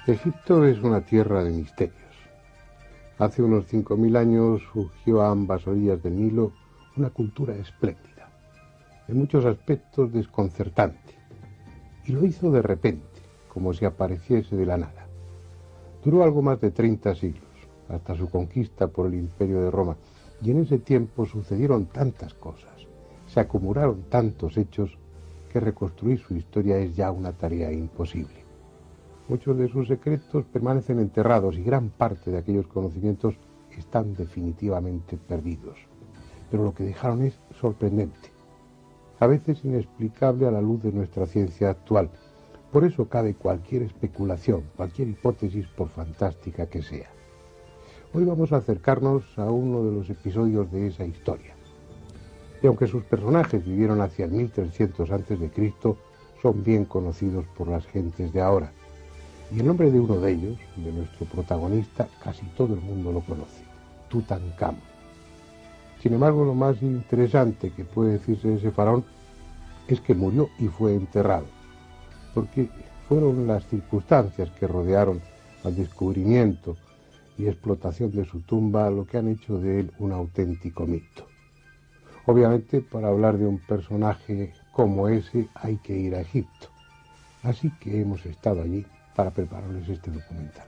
Egipto es una tierra de misterios. Hace unos 5.000 años surgió a ambas orillas del Nilo una cultura espléndida, en muchos aspectos desconcertante, y lo hizo de repente, como si apareciese de la nada. Duró algo más de 30 siglos, hasta su conquista por el Imperio de Roma, y en ese tiempo sucedieron tantas cosas, se acumularon tantos hechos, que reconstruir su historia es ya una tarea imposible. Muchos de sus secretos permanecen enterrados y gran parte de aquellos conocimientos están definitivamente perdidos. Pero lo que dejaron es sorprendente, a veces inexplicable a la luz de nuestra ciencia actual. Por eso cabe cualquier especulación, cualquier hipótesis, por fantástica que sea. Hoy vamos a acercarnos a uno de los episodios de esa historia. Y aunque sus personajes vivieron hacia el 1300 a.C., son bien conocidos por las gentes de ahora. Y el nombre de uno de ellos, de nuestro protagonista, casi todo el mundo lo conoce: Tutankamón. Sin embargo, lo más interesante que puede decirse de ese faraón es que murió y fue enterrado, porque fueron las circunstancias que rodearon al descubrimiento y explotación de su tumba lo que han hecho de él un auténtico mito. Obviamente, para hablar de un personaje como ese hay que ir a Egipto, así que hemos estado allí para prepararles este documental.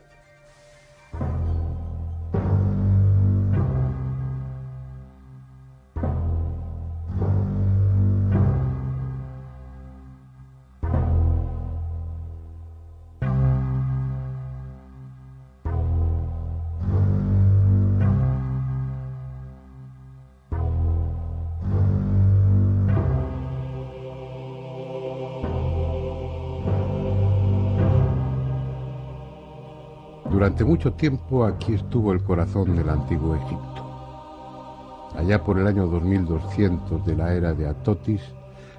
Durante mucho tiempo aquí estuvo el corazón del antiguo Egipto. Allá por el año 2200 de la era de Atotis,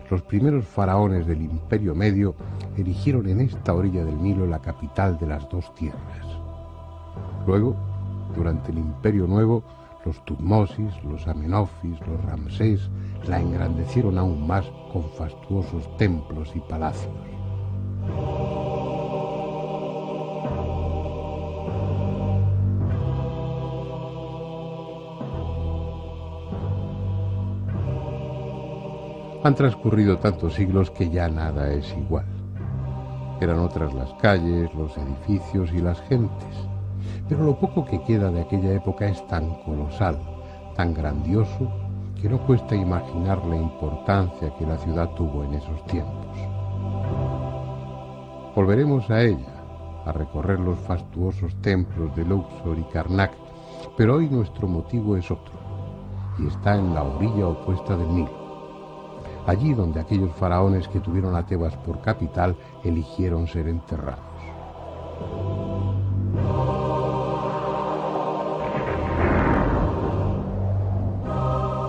los primeros faraones del Imperio Medio erigieron en esta orilla del Nilo la capital de las dos tierras. Luego, durante el Imperio Nuevo, los Tutmosis, los Amenofis, los Ramsés la engrandecieron aún más con fastuosos templos y palacios. Han transcurrido tantos siglos que ya nada es igual. Eran otras las calles, los edificios y las gentes, pero lo poco que queda de aquella época es tan colosal, tan grandioso, que no cuesta imaginar la importancia que la ciudad tuvo en esos tiempos. Volveremos a ella, a recorrer los fastuosos templos de Luxor y Karnak, pero hoy nuestro motivo es otro, y está en la orilla opuesta del Nilo. Allí donde aquellos faraones que tuvieron a Tebas por capital eligieron ser enterrados.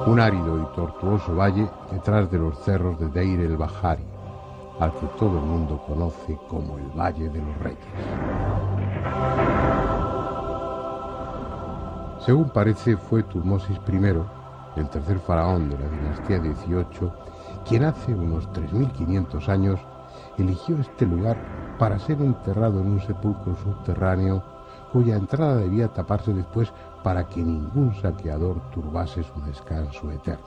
Un árido y tortuoso valle detrás de los cerros de Deir el-Bahari, al que todo el mundo conoce como el Valle de los Reyes. Según parece, fue Tutmosis I, el tercer faraón de la dinastía 18, quien hace unos 3.500 años eligió este lugar para ser enterrado en un sepulcro subterráneo cuya entrada debía taparse después para que ningún saqueador turbase su descanso eterno.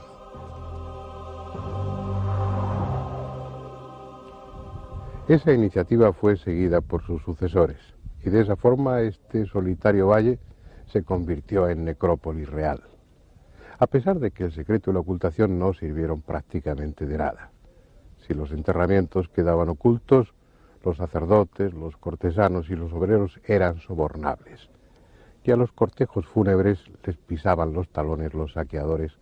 Esa iniciativa fue seguida por sus sucesores y de esa forma este solitario valle se convirtió en necrópolis real, a pesar de que el secreto y la ocultación no sirvieron prácticamente de nada. Si los enterramientos quedaban ocultos, los sacerdotes, los cortesanos y los obreros eran sobornables, y a los cortejos fúnebres les pisaban los talones los saqueadores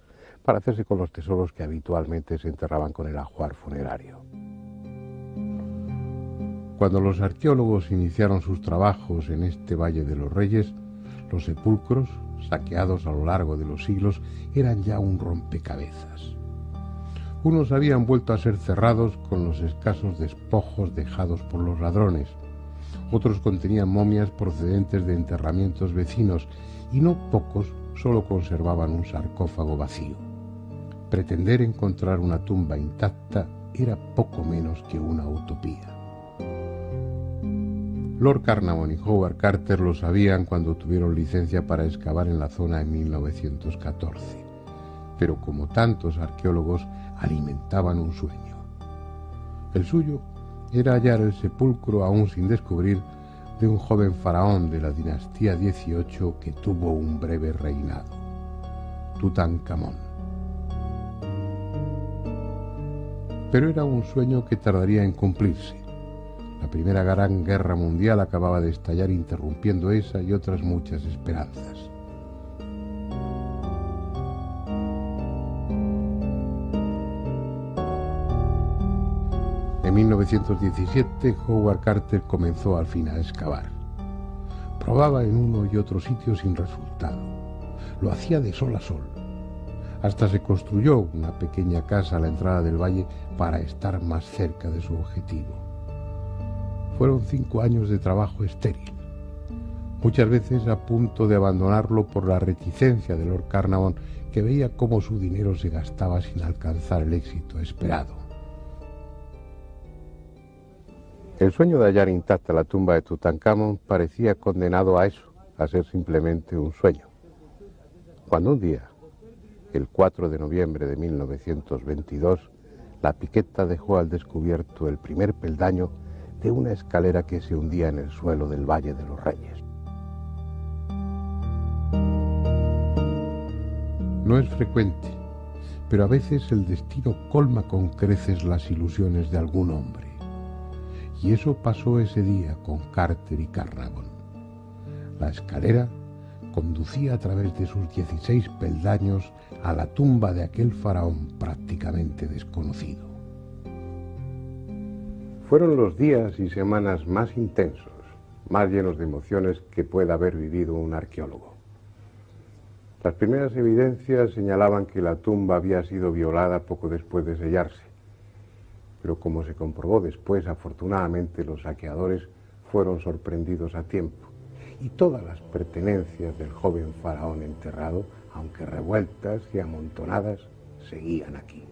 para hacerse con los tesoros que habitualmente se enterraban con el ajuar funerario. Cuando los arqueólogos iniciaron sus trabajos en este Valle de los Reyes, los sepulcros, saqueados a lo largo de los siglos, eran ya un rompecabezas. Unos habían vuelto a ser cerrados con los escasos despojos dejados por los ladrones. Otros contenían momias procedentes de enterramientos vecinos y no pocos solo conservaban un sarcófago vacío. Pretender encontrar una tumba intacta era poco menos que una utopía. Lord Carnarvon y Howard Carter lo sabían cuando tuvieron licencia para excavar en la zona en 1914, pero como tantos arqueólogos alimentaban un sueño. El suyo era hallar el sepulcro aún sin descubrir de un joven faraón de la dinastía 18 que tuvo un breve reinado, Tutankamón. Pero era un sueño que tardaría en cumplirse. La Primera Gran Guerra Mundial acababa de estallar, interrumpiendo esa y otras muchas esperanzas. En 1917, Howard Carter comenzó al fin a excavar. Probaba en uno y otro sitio sin resultado. Lo hacía de sol a sol. Hasta se construyó una pequeña casa a la entrada del valle para estar más cerca de su objetivo. Fueron 5 años de trabajo estéril, muchas veces a punto de abandonarlo por la reticencia de Lord Carnarvon, que veía cómo su dinero se gastaba sin alcanzar el éxito esperado. El sueño de hallar intacta la tumba de Tutankamón parecía condenado a eso, a ser simplemente un sueño. Cuando un día, el 4 de noviembre de 1922, la piqueta dejó al descubierto el primer peldaño de una escalera que se hundía en el suelo del Valle de los Reyes. No es frecuente, pero a veces el destino colma con creces las ilusiones de algún hombre. Y eso pasó ese día con Carter y Carnarvon. La escalera conducía a través de sus 16 peldaños a la tumba de aquel faraón prácticamente desconocido. Fueron los días y semanas más intensos, más llenos de emociones que pueda haber vivido un arqueólogo. Las primeras evidencias señalaban que la tumba había sido violada poco después de sellarse, pero como se comprobó después, afortunadamente los saqueadores fueron sorprendidos a tiempo y todas las pertenencias del joven faraón enterrado, aunque revueltas y amontonadas, seguían aquí.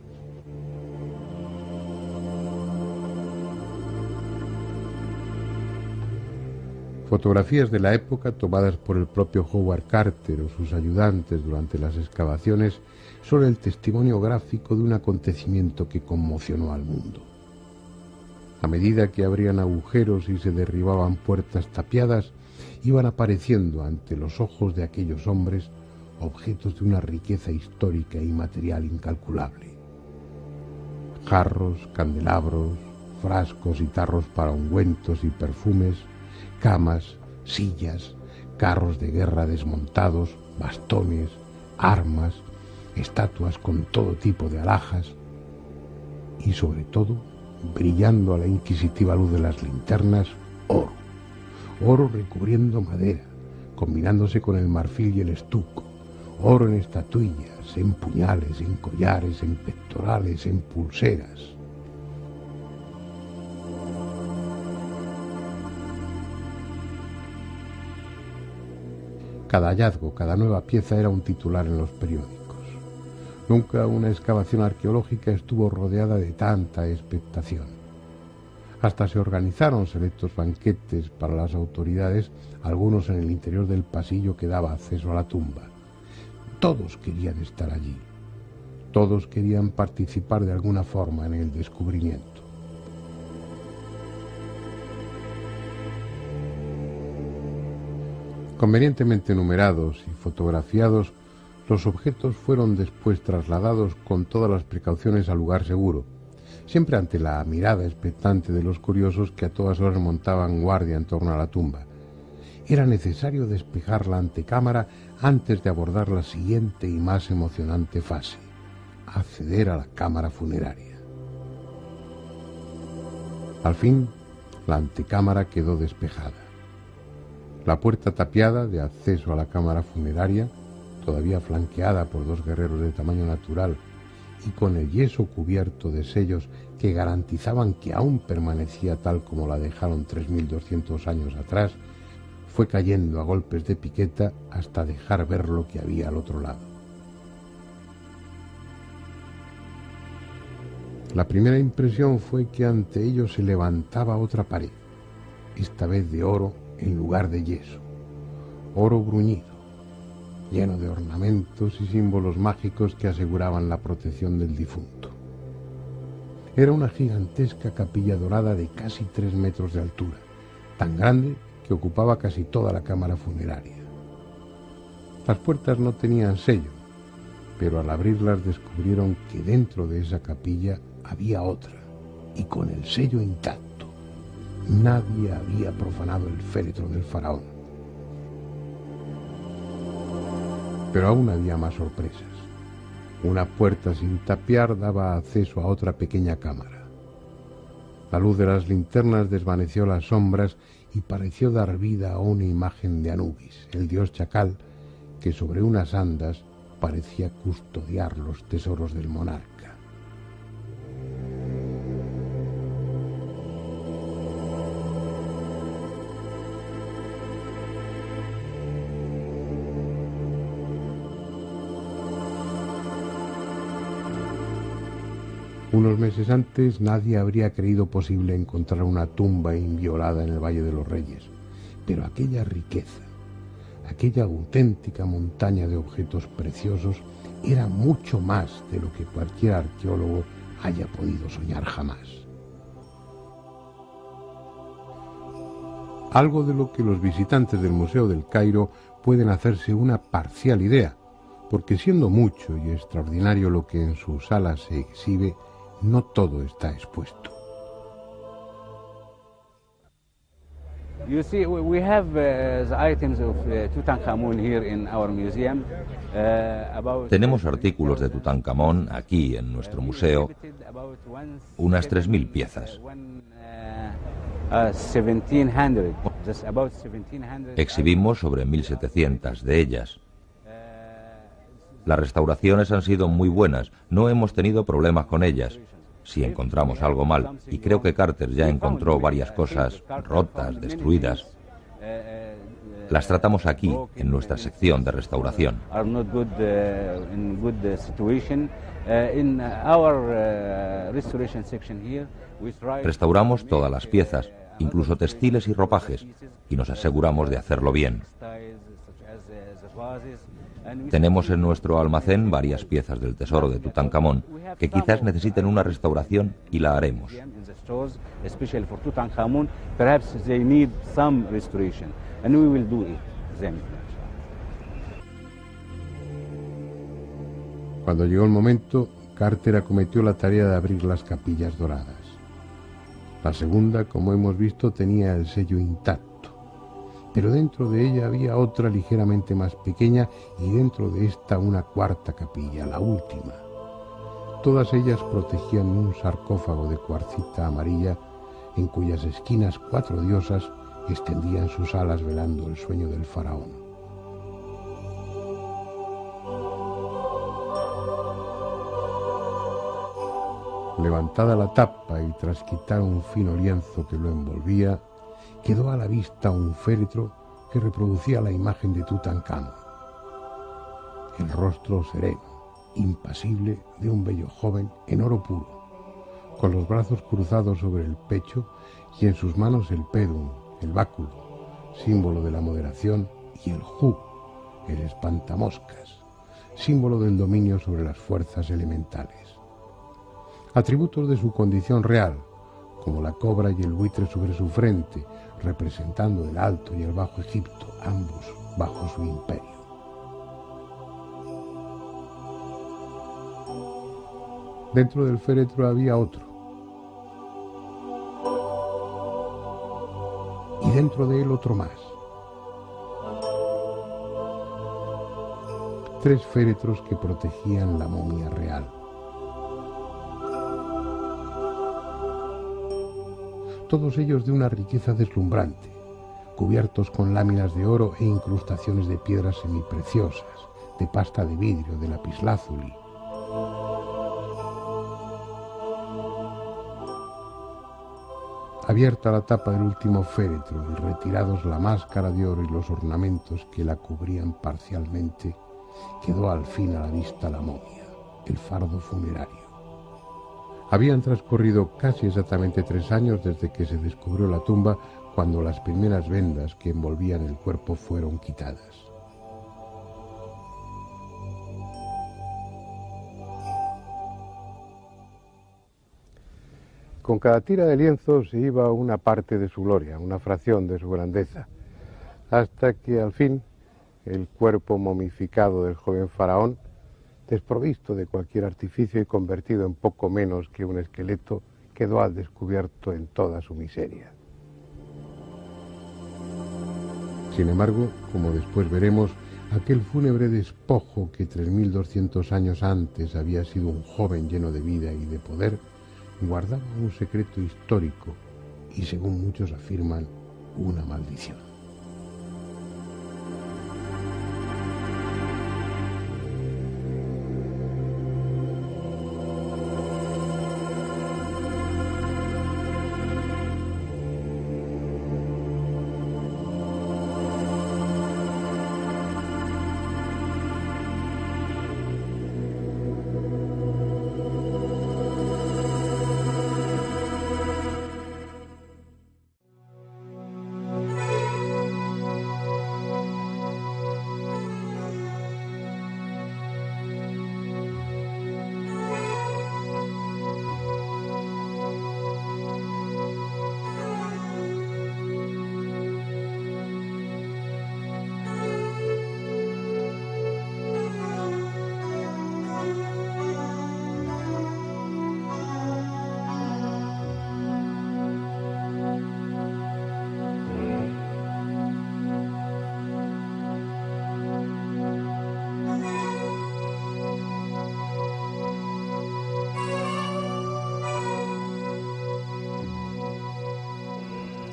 Fotografías de la época tomadas por el propio Howard Carter o sus ayudantes durante las excavaciones son el testimonio gráfico de un acontecimiento que conmocionó al mundo. A medida que abrían agujeros y se derribaban puertas tapiadas, iban apareciendo ante los ojos de aquellos hombres objetos de una riqueza histórica y material incalculable. Jarros, candelabros, frascos y tarros para ungüentos y perfumes, camas, sillas, carros de guerra desmontados, bastones, armas, estatuas con todo tipo de alhajas y, sobre todo, brillando a la inquisitiva luz de las linternas, oro. Oro recubriendo madera, combinándose con el marfil y el estuco. Oro en estatuillas, en puñales, en collares, en pectorales, en pulseras. Cada hallazgo, cada nueva pieza era un titular en los periódicos. Nunca una excavación arqueológica estuvo rodeada de tanta expectación. Hasta se organizaron selectos banquetes para las autoridades, algunos en el interior del pasillo que daba acceso a la tumba. Todos querían estar allí. Todos querían participar de alguna forma en el descubrimiento. Convenientemente numerados y fotografiados, los objetos fueron después trasladados con todas las precauciones al lugar seguro, siempre ante la mirada expectante de los curiosos que a todas horas montaban guardia en torno a la tumba. Era necesario despejar la antecámara antes de abordar la siguiente y más emocionante fase: acceder a la cámara funeraria. Al fin, la antecámara quedó despejada. La puerta tapiada de acceso a la cámara funeraria, todavía flanqueada por 2 guerreros de tamaño natural y con el yeso cubierto de sellos que garantizaban que aún permanecía tal como la dejaron 3200 años atrás, fue cayendo a golpes de piqueta hasta dejar ver lo que había al otro lado. La primera impresión fue que ante ellos se levantaba otra pared, esta vez de oro en lugar de yeso, oro bruñido, lleno de ornamentos y símbolos mágicos que aseguraban la protección del difunto. Era una gigantesca capilla dorada de casi 3 metros de altura, tan grande que ocupaba casi toda la cámara funeraria. Las puertas no tenían sello, pero al abrirlas descubrieron que dentro de esa capilla había otra, y con el sello intacto. Nadie había profanado el féretro del faraón. Pero aún había más sorpresas. Una puerta sin tapiar daba acceso a otra pequeña cámara. La luz de las linternas desvaneció las sombras y pareció dar vida a una imagen de Anubis, el dios chacal, que sobre unas andas parecía custodiar los tesoros del monarca. Unos meses antes nadie habría creído posible encontrar una tumba inviolada en el Valle de los Reyes, pero aquella riqueza, aquella auténtica montaña de objetos preciosos era mucho más de lo que cualquier arqueólogo haya podido soñar jamás. Algo de lo que los visitantes del Museo del Cairo pueden hacerse una parcial idea, porque siendo mucho y extraordinario lo que en sus salas se exhibe, no todo está expuesto. You see, we have the items of Tutankhamun here in our museum. Tenemos artículos de Tutankamón aquí en nuestro museo, unas 3.000 piezas. Exhibimos sobre 1.700 de ellas. Las restauraciones han sido muy buenas, no hemos tenido problemas con ellas. Si encontramos algo mal, y creo que Carter ya encontró varias cosas rotas, destruidas, las tratamos aquí, en nuestra sección de restauración. Restauramos todas las piezas, incluso textiles y ropajes, y nos aseguramos de hacerlo bien. Tenemos en nuestro almacén varias piezas del tesoro de Tutankamón que quizás necesiten una restauración y la haremos. Cuando llegó el momento, Carter acometió la tarea de abrir las capillas doradas. La segunda, como hemos visto, tenía el sello intacto, pero dentro de ella había otra ligeramente más pequeña y dentro de esta una cuarta capilla, la última. Todas ellas protegían un sarcófago de cuarcita amarilla en cuyas esquinas 4 diosas extendían sus alas velando el sueño del faraón. Levantada la tapa y tras quitar un fino lienzo que lo envolvía, quedó a la vista un féretro que reproducía la imagen de Tutankamón. El rostro sereno, impasible de un bello joven en oro puro, con los brazos cruzados sobre el pecho y en sus manos el pedum, el báculo, símbolo de la moderación, y el hu, el espantamoscas, símbolo del dominio sobre las fuerzas elementales. Atributos de su condición real, como la cobra y el buitre sobre su frente, representando el Alto y el Bajo Egipto, ambos bajo su imperio. Dentro del féretro había otro, y dentro de él otro más. 3 féretros que protegían la momia real. Todos ellos de una riqueza deslumbrante, cubiertos con láminas de oro e incrustaciones de piedras semipreciosas, de pasta de vidrio, de lapislázuli. Abierta la tapa del último féretro y retirados la máscara de oro y los ornamentos que la cubrían parcialmente, quedó al fin a la vista la momia, el fardo funerario. Habían transcurrido casi exactamente 3 años desde que se descubrió la tumba, cuando las primeras vendas que envolvían el cuerpo fueron quitadas. Con cada tira de lienzo se iba una parte de su gloria, una fracción de su grandeza, hasta que al fin el cuerpo momificado del joven faraón, desprovisto de cualquier artificio y convertido en poco menos que un esqueleto, quedó al descubierto en toda su miseria. Sin embargo, como después veremos, aquel fúnebre despojo que 3200 años antes había sido un joven lleno de vida y de poder, guardaba un secreto histórico y, según muchos afirman, una maldición.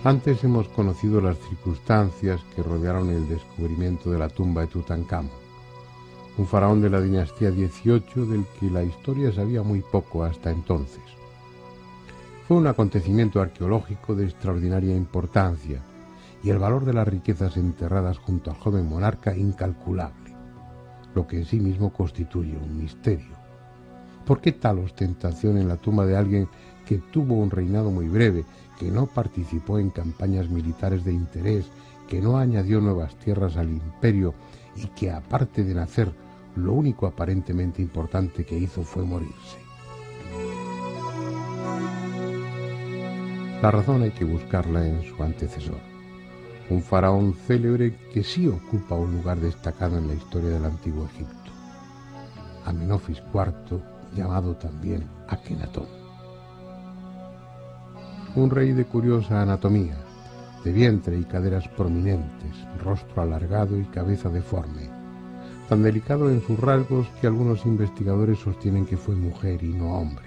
Antes hemos conocido las circunstancias que rodearon el descubrimiento de la tumba de Tutankamón, un faraón de la dinastía XVIII del que la historia sabía muy poco hasta entonces. Fue un acontecimiento arqueológico de extraordinaria importancia y el valor de las riquezas enterradas junto al joven monarca incalculable, lo que en sí mismo constituye un misterio. ¿Por qué tal ostentación en la tumba de alguien que tuvo un reinado muy breve, que no participó en campañas militares de interés, que no añadió nuevas tierras al imperio y que, aparte de nacer, lo único aparentemente importante que hizo fue morirse? La razón hay que buscarla en su antecesor, un faraón célebre que sí ocupa un lugar destacado en la historia del Antiguo Egipto, Amenofis IV, llamado también Akenatón. Un rey de curiosa anatomía, de vientre y caderas prominentes, rostro alargado y cabeza deforme, tan delicado en sus rasgos que algunos investigadores sostienen que fue mujer y no hombre.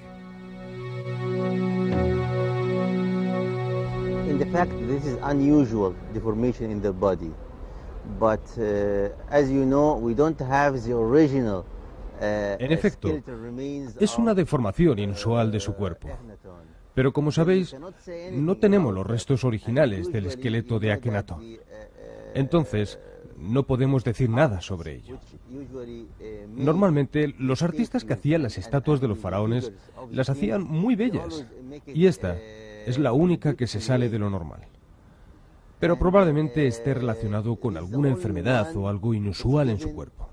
In fact, this is unusual deformation in the body, but as you know, we don't have the original. En efecto, es una deformación inusual de su cuerpo. Pero como sabéis, no tenemos los restos originales del esqueleto de Akenatón. Entonces, no podemos decir nada sobre ello. Normalmente, los artistas que hacían las estatuas de los faraones las hacían muy bellas, y esta es la única que se sale de lo normal. Pero probablemente esté relacionado con alguna enfermedad o algo inusual en su cuerpo.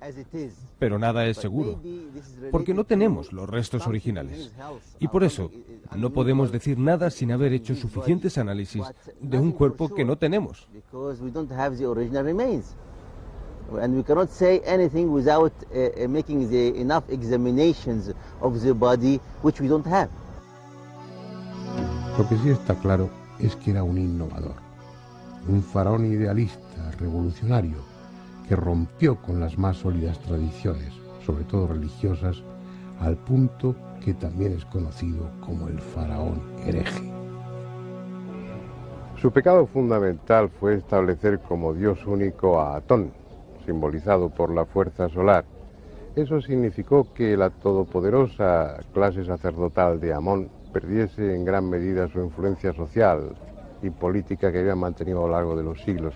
Pero nada es seguro, porque no tenemos los restos originales. Y por eso, no podemos decir nada sin haber hecho suficientes análisis de un cuerpo que no tenemos. And we cannot say anything without making enough examinations of the body, which we don't have. Lo que sí está claro es que era un innovador, un faraón idealista, revolucionario, que rompió con las más sólidas tradiciones, sobre todo religiosas, al punto que también es conocido como el faraón hereje. Su pecado fundamental fue establecer como dios único a Atón, simbolizado por la fuerza solar. Eso significó que la todopoderosa clase sacerdotal de Amón perdiese en gran medida su influencia social y política que había mantenido a lo largo de los siglos.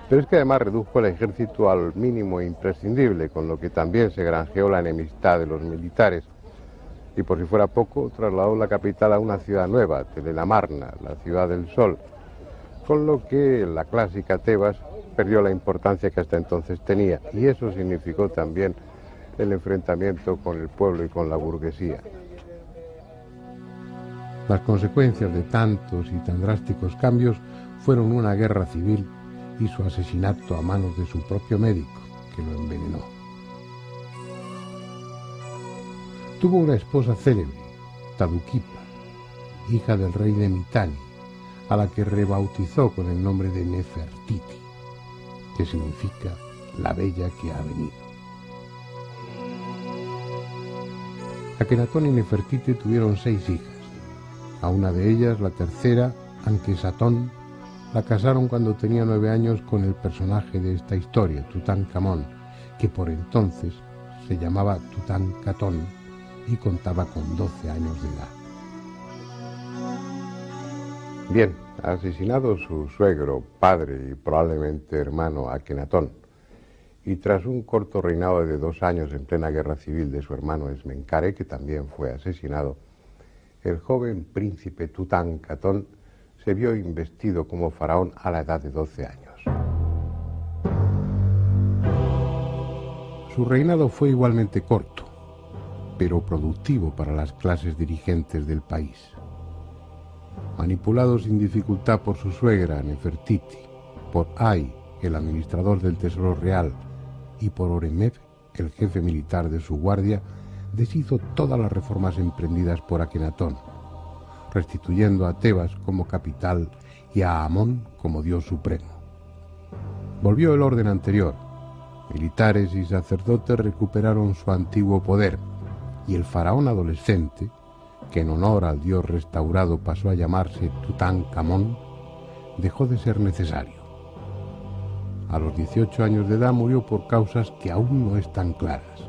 Pero es que además redujo el ejército al mínimo imprescindible, con lo que también se granjeó la enemistad de los militares. Y por si fuera poco, trasladó la capital a una ciudad nueva, Telelamarna, la ciudad del sol. con lo que la clásica Tebas perdió la importancia que hasta entonces tenía, y eso significó también el enfrentamiento con el pueblo y con la burguesía. Las consecuencias de tantos y tan drásticos cambios fueron una guerra civil y su asesinato a manos de su propio médico, que lo envenenó. Tuvo una esposa célebre, Taduquipa, hija del rey de Mitanni, a la que rebautizó con el nombre de Nefertiti, que significa la bella que ha venido. Akenatón y Nefertiti tuvieron 6 hijas. A una de ellas, la tercera, Ankhesetón, la casaron cuando tenía 9 años con el personaje de esta historia, Tutankamón, que por entonces se llamaba Tutankatón y contaba con 12 años de edad. Bien, asesinado su suegro, padre y probablemente hermano Akenatón, y tras un corto reinado de 2 años en plena guerra civil de su hermano Esmenkare, que también fue asesinado, el joven príncipe Tutankatón se vio investido como faraón a la edad de 12 años. Su reinado fue igualmente corto, pero productivo para las clases dirigentes del país. Manipulado sin dificultad por su suegra Nefertiti, por Ay, el administrador del Tesoro Real, y por Oremheb, el jefe militar de su guardia, deshizo todas las reformas emprendidas por Akenatón, restituyendo a Tebas como capital y a Amón como dios supremo. Volvió el orden anterior. Militares y sacerdotes recuperaron su antiguo poder, y el faraón adolescente, que en honor al dios restaurado pasó a llamarse Tutankamón, dejó de ser necesario. A los 18 años de edad murió por causas que aún no están claras.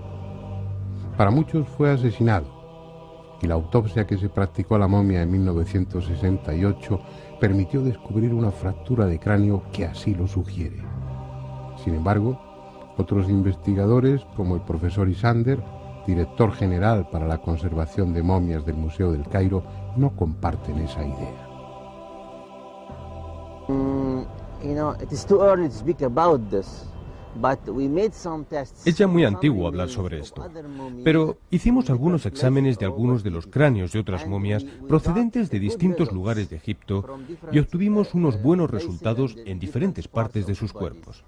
Para muchos fue asesinado, y la autopsia que se practicó a la momia en 1968 permitió descubrir una fractura de cráneo que así lo sugiere. Sin embargo, otros investigadores, como el profesor Isander, director general para la conservación de momias del Museo del Cairo, no comparten esa idea. Es ya muy antiguo hablar sobre esto, pero hicimos algunos exámenes de algunos de los cráneos de otras momias procedentes de distintos lugares de Egipto y obtuvimos unos buenos resultados en diferentes partes de sus cuerpos.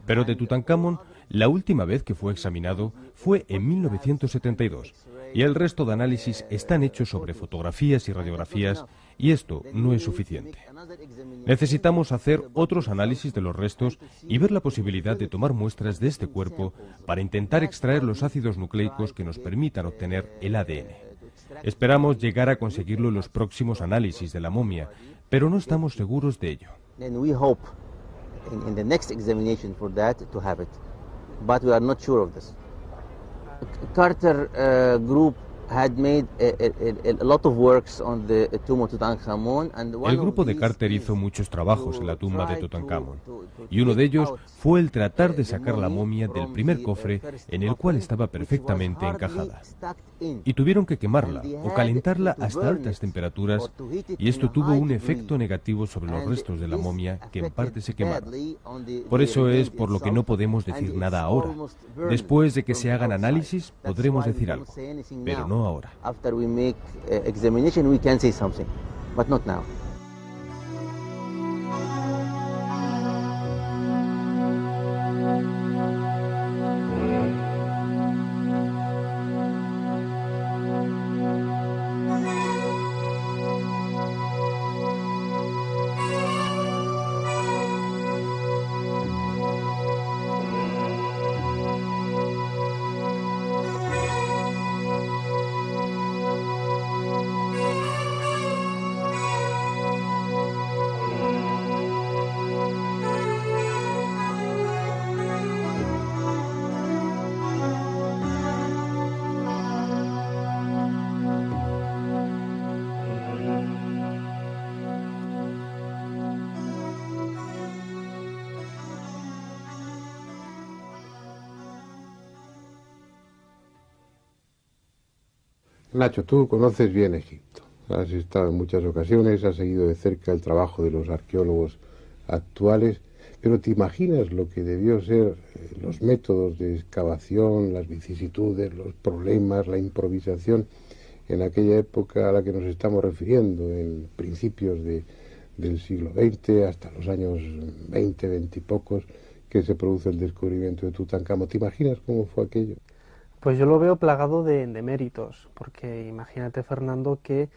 Pero de Tutankamón, la última vez que fue examinado fue en 1972, y el resto de análisis están hechos sobre fotografías y radiografías, y esto no es suficiente. Necesitamos hacer otros análisis de los restos y ver la posibilidad de tomar muestras de este cuerpo para intentar extraer los ácidos nucleicos que nos permitan obtener el ADN. Esperamos llegar a conseguirlo en los próximos análisis de la momia, pero no estamos seguros de ello. Carter Group had made a lot of works on the tomb of Tutankhamun, and el grupo de Carter hizo muchos trabajos en la tumba de Tutankamón, y uno de ellos fue el tratar de sacar la momia del primer cofre en el cual estaba perfectamente encajada. Y tuvieron que quemarla o calentarla hasta altas temperaturas, y esto tuvo un efecto negativo sobre los restos de la momia, que en parte se quemaron. Por eso es por lo que no podemos decir nada ahora. Después de que se hagan análisis, podremos decir algo, pero no ahora. After we make examination, we can say something, but not now. Nacho, tú conoces bien Egipto. Has estado en muchas ocasiones, has seguido de cerca el trabajo de los arqueólogos actuales, pero ¿te imaginas lo que debió ser los métodos de excavación, las vicisitudes, los problemas, la improvisación en aquella época a la que nos estamos refiriendo, en principios del siglo XX hasta los años 20, 20 y pocos, que se produce el descubrimiento de Tutankamón? ¿Te imaginas cómo fue aquello? Pues yo lo veo plagado de méritos, porque imagínate, Fernando, que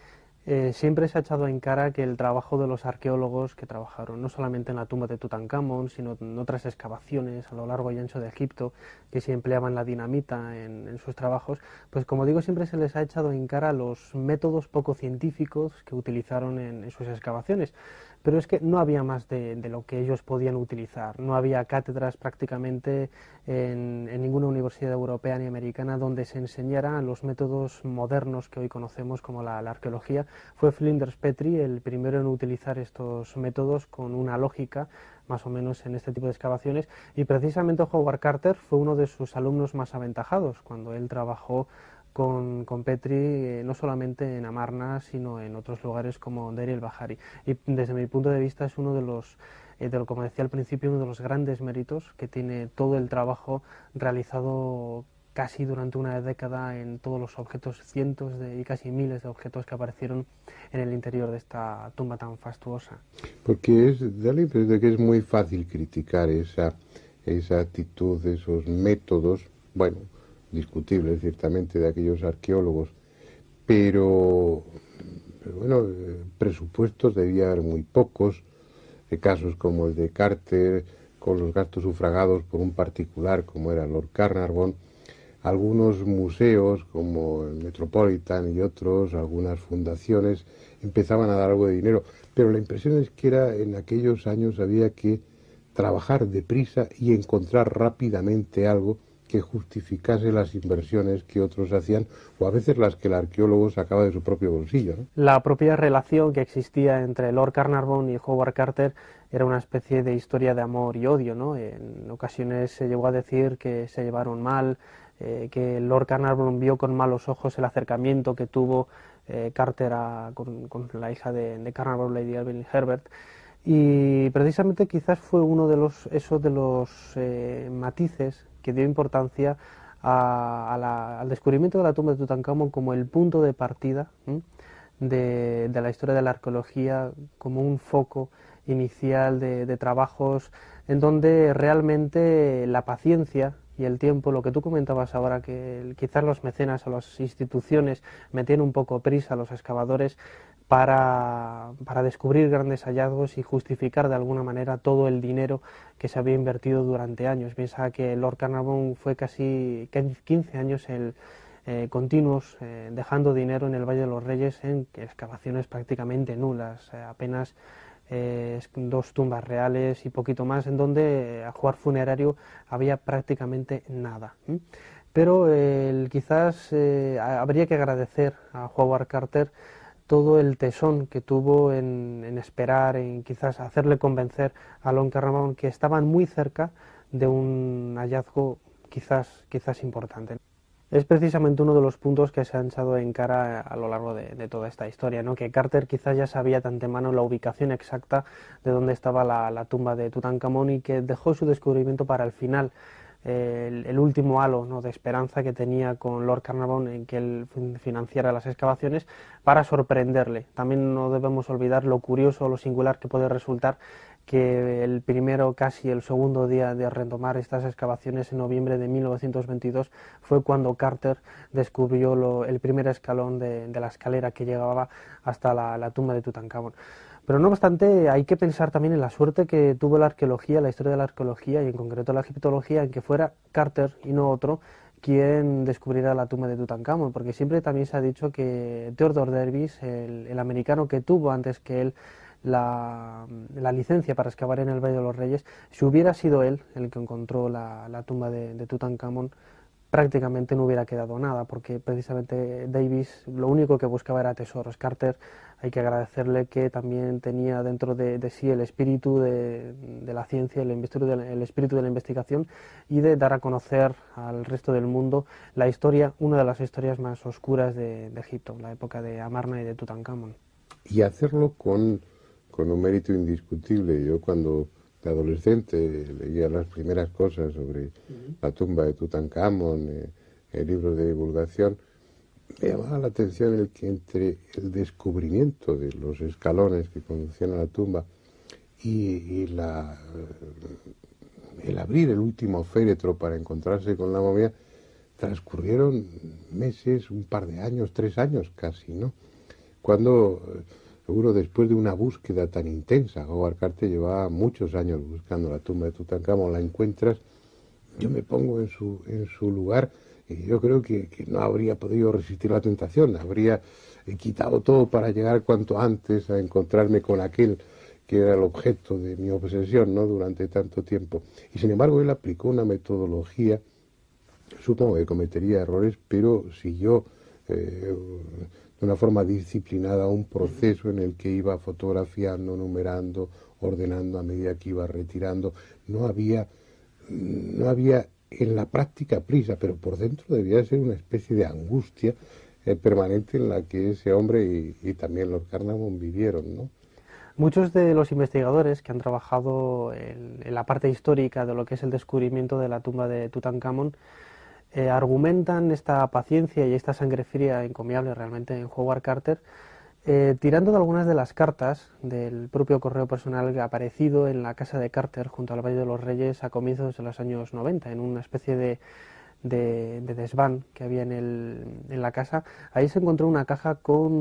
siempre se ha echado en cara que el trabajo de los arqueólogos que trabajaron no solamente en la tumba de Tutankamón, sino en otras excavaciones a lo largo y ancho de Egipto, que se empleaban la dinamita en sus trabajos, pues como digo, siempre se les ha echado en cara los métodos poco científicos que utilizaron en sus excavaciones. Pero es que no había más de lo que ellos podían utilizar. No había cátedras prácticamente en ninguna universidad europea ni americana donde se enseñaran los métodos modernos que hoy conocemos como la arqueología. Fue Flinders Petrie el primero en utilizar estos métodos con una lógica más o menos en este tipo de excavaciones, y precisamente Howard Carter fue uno de sus alumnos más aventajados cuando él trabajó con Petrie, no solamente en Amarna, sino en otros lugares como Deir el-Bahari. Y desde mi punto de vista es uno de los, como decía al principio, uno de los grandes méritos que tiene todo el trabajo realizado casi durante una década en todos los objetos, cientos y casi miles de objetos que aparecieron en el interior de esta tumba tan fastuosa. Porque da la impresión de que es muy fácil criticar esa actitud, esos métodos, bueno, discutibles ciertamente, de aquellos arqueólogos, pero bueno, presupuestos debía haber muy pocos, de casos como el de Carter, con los gastos sufragados por un particular como era Lord Carnarvon, algunos museos como el Metropolitan y otros, algunas fundaciones empezaban a dar algo de dinero, pero la impresión es que en aquellos años había que trabajar deprisa y encontrar rápidamente algo que justificase las inversiones que otros hacían, o a veces las que el arqueólogo sacaba de su propio bolsillo, ¿no? La propia relación que existía entre Lord Carnarvon y Howard Carter era una especie de historia de amor y odio, ¿no? En ocasiones se llegó a decir que se llevaron mal, que Lord Carnarvon vio con malos ojos el acercamiento que tuvo Carter con la hija de Carnarvon, Lady Evelyn Herbert, y precisamente quizás fue uno de los matices que dio importancia al descubrimiento de la tumba de Tutankamón como el punto de partida de la historia de la arqueología, como un foco inicial de trabajos en donde realmente la paciencia y el tiempo, lo que tú comentabas ahora, que quizás los mecenas o las instituciones metían un poco prisa a los excavadores para descubrir grandes hallazgos y justificar de alguna manera todo el dinero que se había invertido durante años. Piensa que Lord Carnarvon fue casi 15 años continuos dejando dinero en el Valle de los Reyes en excavaciones prácticamente nulas, apenas 2 tumbas reales y poquito más, en donde a jugar funerario había prácticamente nada. Pero quizás habría que agradecer a Howard Carter todo el tesón que tuvo en esperar, en quizás hacerle convencer a Lord Carnarvon que estaban muy cerca de un hallazgo quizás importante. Es precisamente uno de los puntos que se han echado en cara a lo largo de toda esta historia, ¿no? Que Carter quizás ya sabía de antemano la ubicación exacta de dónde estaba la tumba de Tutankamón, y que dejó su descubrimiento para el final, el último halo, ¿no?, de esperanza que tenía con Lord Carnarvon en que él financiara las excavaciones, para sorprenderle. También no debemos olvidar lo curioso, lo singular que puede resultar que el primero, casi el segundo día de retomar estas excavaciones, en noviembre de 1922, fue cuando Carter descubrió el primer escalón de la escalera que llegaba hasta la tumba de Tutankamón. Pero no obstante, hay que pensar también en la suerte que tuvo la arqueología, la historia de la arqueología y en concreto la egiptología, en que fuera Carter y no otro quien descubriera la tumba de Tutankamón, porque siempre también se ha dicho que Theodore Davis, el americano que tuvo antes que él la licencia para excavar en el Valle de los Reyes, si hubiera sido él el que encontró la tumba de Tutankamón, prácticamente no hubiera quedado nada, porque precisamente Davis lo único que buscaba era tesoros. Carter, hay que agradecerle que también tenía dentro de sí el espíritu de la ciencia, el espíritu de la investigación y de dar a conocer al resto del mundo la historia, una de las historias más oscuras de Egipto, la época de Amarna y de Tutankamón. Y hacerlo con un mérito indiscutible. Yo cuando de adolescente leía las primeras cosas sobre la tumba de Tutankamón, libros de divulgación, me llamaba la atención el que entre el descubrimiento de los escalones que conducían a la tumba y el abrir el último féretro para encontrarse con la momia, transcurrieron meses, un par de años, 3 años casi, ¿no? Cuando, seguro después de una búsqueda tan intensa, Howard Carter llevaba muchos años buscando la tumba de Tutankamón, la encuentras, yo me pongo en su lugar y yo creo que no habría podido resistir la tentación, habría quitado todo para llegar cuanto antes a encontrarme con aquel que era el objeto de mi obsesión, ¿no?, durante tanto tiempo. Y sin embargo él aplicó una metodología, supongo que cometería errores, pero siguió de una forma disciplinada un proceso en el que iba fotografiando, numerando, ordenando a medida que iba retirando. No había en la práctica prisa, pero por dentro debía ser una especie de angustia permanente en la que ese hombre y también Lord Carnarvon vivieron, ¿no? Muchos de los investigadores que han trabajado en la parte histórica de lo que es el descubrimiento de la tumba de Tutankamón argumentan esta paciencia y esta sangre fría encomiable realmente en Howard Carter, tirando de algunas de las cartas del propio correo personal que ha aparecido en la casa de Carter junto al Valle de los Reyes a comienzos de los años 90, en una especie de desván que había en la casa. Ahí se encontró una caja con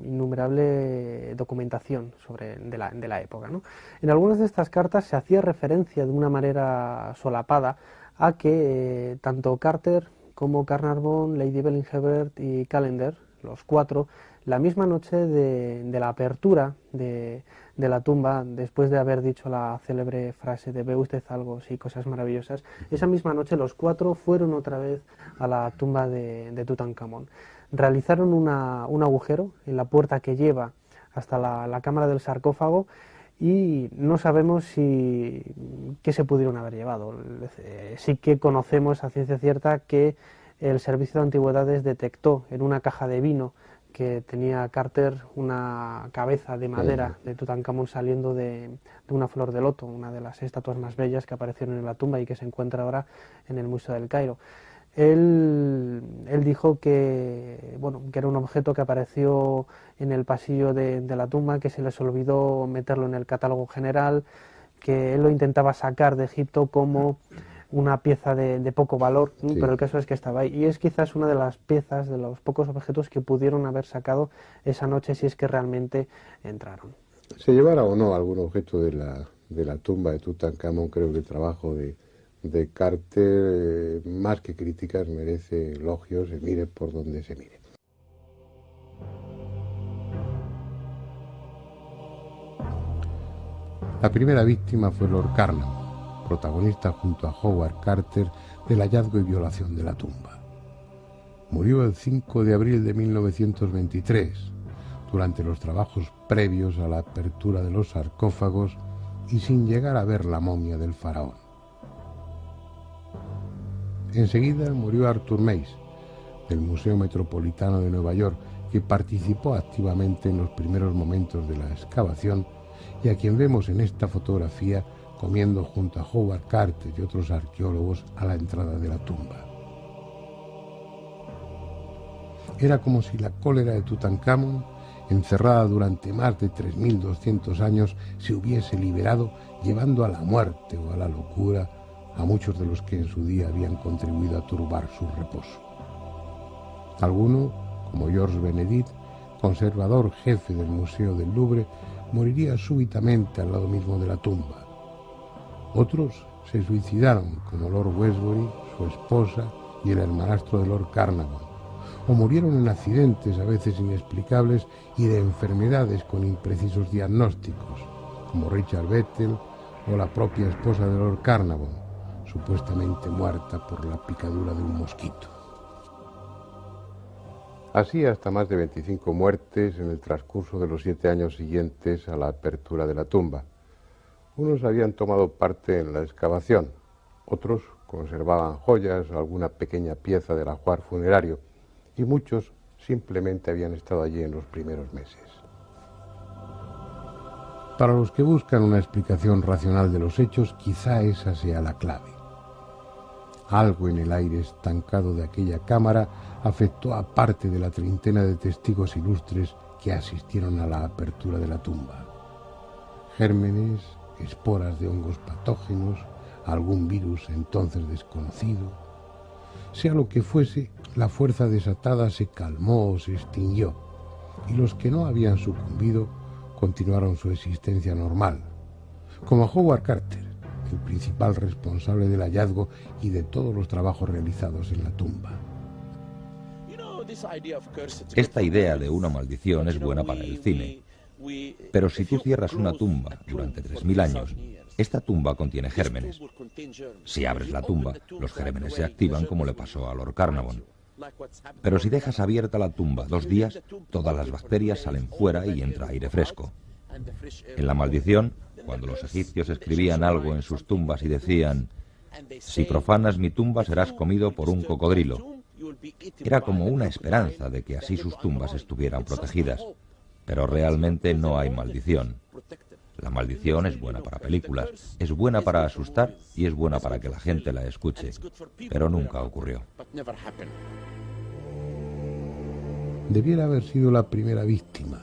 innumerable documentación de la época, ¿no? En algunas de estas cartas se hacía referencia de una manera solapada a que tanto Carter como Carnarvon, Lady Evelyn Hebert y Callender, los 4, la misma noche de la apertura de la tumba, después de haber dicho la célebre frase de "ve usted algo, sí, cosas maravillosas", esa misma noche los 4 fueron otra vez a la tumba de Tutankamón. Realizaron un agujero en la puerta que lleva hasta la cámara del sarcófago y no sabemos qué se pudieron haber llevado. Sí que conocemos a ciencia cierta que el Servicio de Antigüedades detectó en una caja de vino que tenía Carter una cabeza de madera de Tutankamón saliendo de una flor de loto, una de las estatuas más bellas que aparecieron en la tumba y que se encuentra ahora en el Museo del Cairo. Él dijo que era un objeto que apareció en el pasillo de la tumba, que se les olvidó meterlo en el catálogo general, que él lo intentaba sacar de Egipto como una pieza de poco valor, sí, pero el caso es que estaba ahí. Y es quizás una de las piezas, de los pocos objetos que pudieron haber sacado esa noche si es que realmente entraron. Se llevara o no algún objeto de la tumba de Tutankamón, creo que el trabajo de Carter, más que críticas, merece elogios, se mire por donde se mire. La primera víctima fue Lord Carnarvon, protagonista junto a Howard Carter del hallazgo y violación de la tumba. Murió el 5 de abril de 1923, durante los trabajos previos a la apertura de los sarcófagos y sin llegar a ver la momia del faraón. Enseguida murió Arthur Mace, del Museo Metropolitano de Nueva York, que participó activamente en los primeros momentos de la excavación y a quien vemos en esta fotografía comiendo junto a Howard Carter y otros arqueólogos a la entrada de la tumba. Era como si la cólera de Tutankamón, encerrada durante más de 3.200 años, se hubiese liberado, llevando a la muerte o a la locura a muchos de los que en su día habían contribuido a turbar su reposo. Alguno, como Georges Benedit, conservador jefe del Museo del Louvre, moriría súbitamente al lado mismo de la tumba. Otros se suicidaron, como Lord Westbury, su esposa y el hermanastro de Lord Carnarvon, o murieron en accidentes a veces inexplicables y de enfermedades con imprecisos diagnósticos, como Richard Bethel o la propia esposa de Lord Carnarvon, supuestamente muerta por la picadura de un mosquito. Así hasta más de 25 muertes en el transcurso de los 7 años siguientes a la apertura de la tumba. Unos habían tomado parte en la excavación, otros conservaban joyas o alguna pequeña pieza del ajuar funerario, y muchos simplemente habían estado allí en los primeros meses. Para los que buscan una explicación racional de los hechos, quizá esa sea la clave. Algo en el aire estancado de aquella cámara afectó a parte de la treintena de testigos ilustres que asistieron a la apertura de la tumba. Gérmenes, esporas de hongos patógenos, algún virus entonces desconocido. Sea lo que fuese, la fuerza desatada se calmó o se extinguió, y los que no habían sucumbido continuaron su existencia normal, como Howard Carter, el principal responsable del hallazgo y de todos los trabajos realizados en la tumba. Esta idea de una maldición es buena para el cine, pero si tú cierras una tumba durante 3000 años, esta tumba contiene gérmenes. Si abres la tumba, los gérmenes se activan como le pasó a Lord Carnarvon. Pero si dejas abierta la tumba 2 días, todas las bacterias salen fuera y entra aire fresco. En la maldición, cuando los egipcios escribían algo en sus tumbas y decían: si profanas mi tumba serás comido por un cocodrilo, era como una esperanza de que así sus tumbas estuvieran protegidas. Pero realmente no hay maldición. La maldición es buena para películas, es buena para asustar y es buena para que la gente la escuche, pero nunca ocurrió. Debiera haber sido la primera víctima,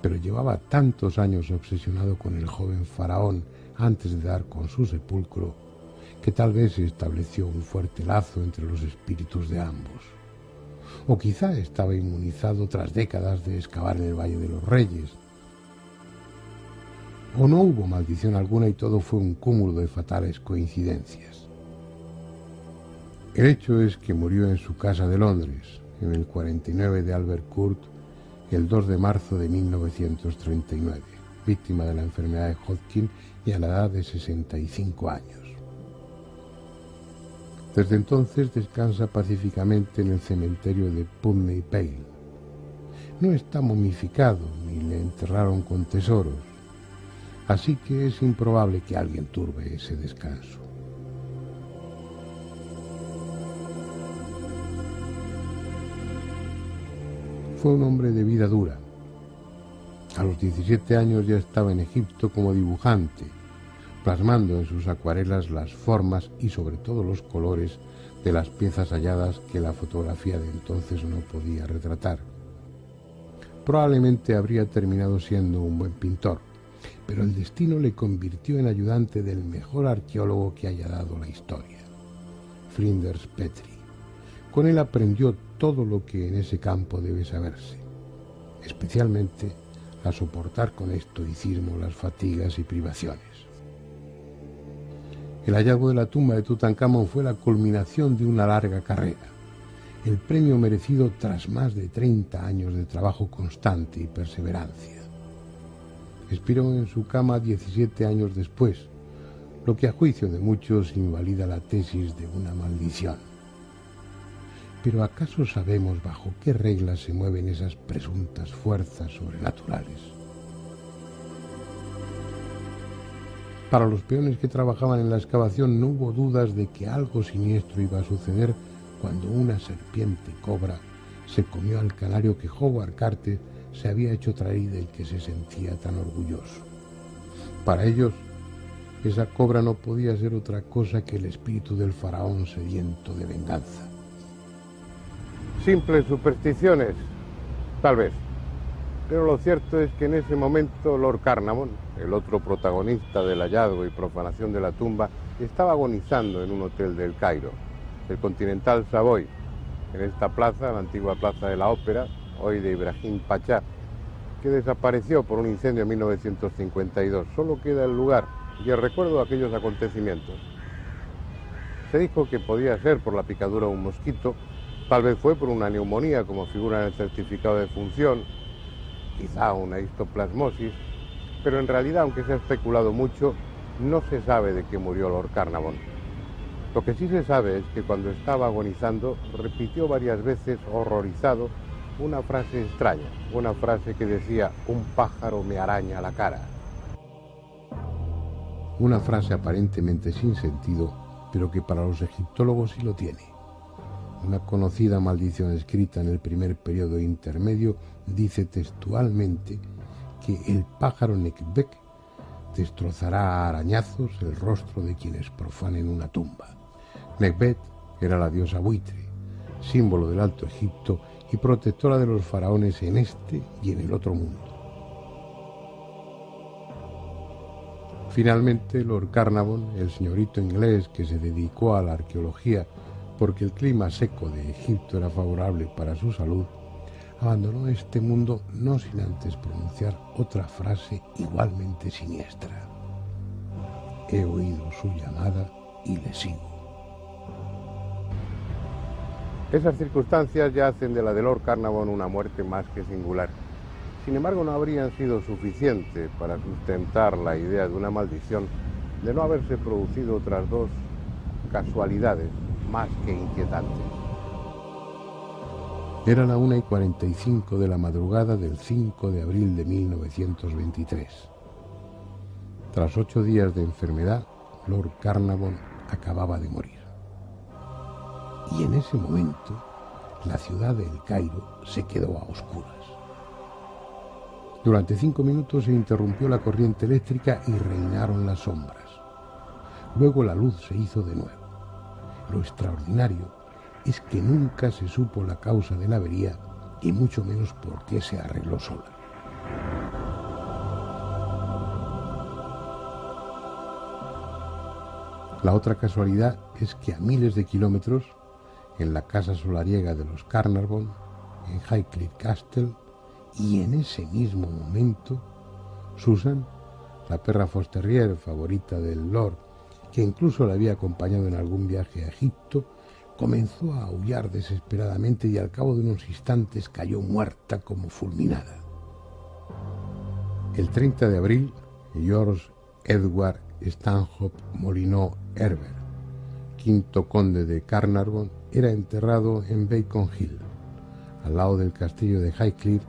pero llevaba tantos años obsesionado con el joven faraón antes de dar con su sepulcro, que tal vez se estableció un fuerte lazo entre los espíritus de ambos. O quizá estaba inmunizado tras décadas de excavar en el Valle de los Reyes. O no hubo maldición alguna y todo fue un cúmulo de fatales coincidencias. El hecho es que murió en su casa de Londres, en el 49 de Albert Court, el 2 de marzo de 1939, víctima de la enfermedad de Hodgkin y a la edad de 65 años. Desde entonces descansa pacíficamente en el cementerio de Putney Vale. No está momificado ni le enterraron con tesoros, así que es improbable que alguien turbe ese descanso. Fue un hombre de vida dura. A los 17 años ya estaba en Egipto como dibujante, plasmando en sus acuarelas las formas y sobre todo los colores de las piezas halladas que la fotografía de entonces no podía retratar. Probablemente habría terminado siendo un buen pintor, pero el destino le convirtió en ayudante del mejor arqueólogo que haya dado la historia, Flinders Petrie. Con él aprendió todo lo que en ese campo debe saberse, especialmente a soportar con estoicismo las fatigas y privaciones. El hallazgo de la tumba de Tutankamón fue la culminación de una larga carrera, el premio merecido tras más de 30 años de trabajo constante y perseverancia. Expiró en su cama 17 años después, lo que a juicio de muchos invalida la tesis de una maldición. Pero ¿acaso sabemos bajo qué reglas se mueven esas presuntas fuerzas sobrenaturales? Para los peones que trabajaban en la excavación no hubo dudas de que algo siniestro iba a suceder cuando una serpiente cobra se comió al canario que Howard Carter se había hecho traer y del que se sentía tan orgulloso. Para ellos, esa cobra no podía ser otra cosa que el espíritu del faraón sediento de venganza. Simples supersticiones, tal vez. Pero lo cierto es que en ese momento Lord Carnarvon, el otro protagonista del hallazgo y profanación de la tumba, estaba agonizando en un hotel del Cairo, el Continental Savoy, en esta plaza, la antigua plaza de la Ópera, hoy de Ibrahim Pachá, que desapareció por un incendio en 1952. Solo queda el lugar y el recuerdo de aquellos acontecimientos. Se dijo que podía ser por la picadura de un mosquito, tal vez fue por una neumonía como figura en el certificado de función, quizá una histoplasmosis, pero en realidad, aunque se ha especulado mucho, no se sabe de qué murió Lord Carnarvon. Lo que sí se sabe es que cuando estaba agonizando repitió varias veces, horrorizado, una frase extraña, una frase que decía: un pájaro me araña la cara. Una frase aparentemente sin sentido, pero que para los egiptólogos sí lo tiene. Una conocida maldición escrita en el primer periodo intermedio dice textualmente que el pájaro Nekbek destrozará a arañazos el rostro de quienes profanen una tumba. Nekbet era la diosa buitre, símbolo del Alto Egipto y protectora de los faraones en este y en el otro mundo. Finalmente, Lord Carnarvon, el señorito inglés que se dedicó a la arqueología porque el clima seco de Egipto era favorable para su salud, abandonó este mundo no sin antes pronunciar otra frase igualmente siniestra: he oído su llamada y le sigo. Esas circunstancias ya hacen de la de Lord Carnarvon una muerte más que singular. Sin embargo, no habrían sido suficientes para sustentar la idea de una maldición de no haberse producido otras dos casualidades más que inquietantes. Era la 1:45 de la madrugada del 5 de abril de 1923. Tras 8 días de enfermedad, Lord Carnarvon acababa de morir. Y en ese momento, la ciudad de El Cairo se quedó a oscuras. Durante 5 minutos se interrumpió la corriente eléctrica y reinaron las sombras. Luego la luz se hizo de nuevo. Lo extraordinario es que nunca se supo la causa de la avería y mucho menos por qué se arregló sola. La otra casualidad es que a miles de kilómetros, en la casa solariega de los Carnarvon, en Highclere Castle, y en ese mismo momento, Susan, la perra Fosterrier favorita del Lord, que incluso le había acompañado en algún viaje a Egipto, comenzó a aullar desesperadamente y al cabo de unos instantes cayó muerta como fulminada. El 30 de abril, George Edward Stanhope Molyneux Herbert, quinto conde de Carnarvon, era enterrado en Beacon Hill, al lado del castillo de Highclere,